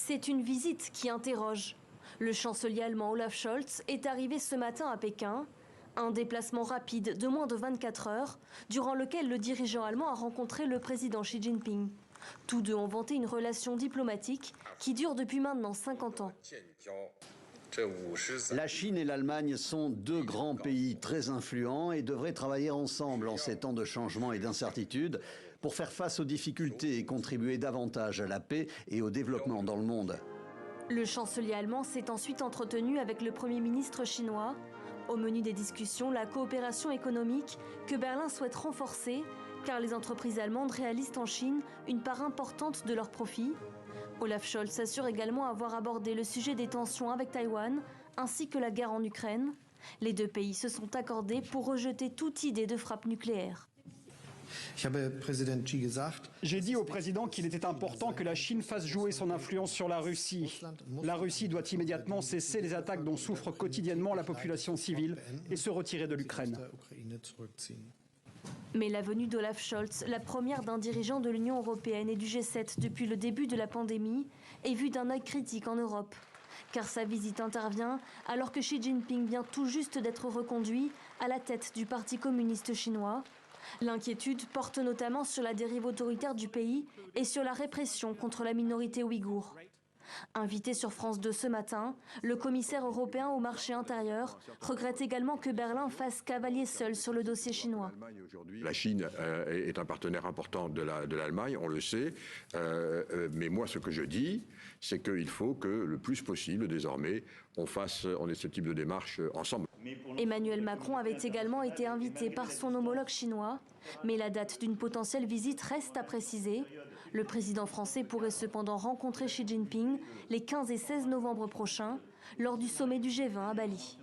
C'est une visite qui interroge. Le chancelier allemand Olaf Scholz est arrivé ce matin à Pékin. Un déplacement rapide de moins de 24 heures, durant lequel le dirigeant allemand a rencontré le président Xi Jinping. Tous deux ont vanté une relation diplomatique qui dure depuis maintenant 50 ans. La Chine et l'Allemagne sont deux grands pays très influents et devraient travailler ensemble en ces temps de changement et d'incertitude pour faire face aux difficultés et contribuer davantage à la paix et au développement dans le monde. Le chancelier allemand s'est ensuite entretenu avec le Premier ministre chinois. Au menu des discussions, la coopération économique que Berlin souhaite renforcer, car les entreprises allemandes réalisent en Chine une part importante de leurs profits. Olaf Scholz assure également avoir abordé le sujet des tensions avec Taïwan, ainsi que la guerre en Ukraine. Les deux pays se sont accordés pour rejeter toute idée de frappe nucléaire. J'ai dit au président qu'il était important que la Chine fasse jouer son influence sur la Russie. La Russie doit immédiatement cesser les attaques dont souffre quotidiennement la population civile et se retirer de l'Ukraine. Mais la venue d'Olaf Scholz, la première d'un dirigeant de l'Union européenne et du G7 depuis le début de la pandémie, est vue d'un œil critique en Europe. Car sa visite intervient alors que Xi Jinping vient tout juste d'être reconduit à la tête du Parti communiste chinois. L'inquiétude porte notamment sur la dérive autoritaire du pays et sur la répression contre la minorité ouïghour. Invité sur France 2 ce matin, le commissaire européen au marché intérieur regrette également que Berlin fasse cavalier seul sur le dossier chinois. La Chine est un partenaire important de l'Allemagne, on le sait, mais moi ce que je dis, c'est qu'il faut que le plus possible désormais on ait ce type de démarche ensemble. Emmanuel Macron avait également été invité par son homologue chinois, mais la date d'une potentielle visite reste à préciser. Le président français pourrait cependant rencontrer Xi Jinping les 15 et 16 novembre prochains lors du sommet du G20 à Bali.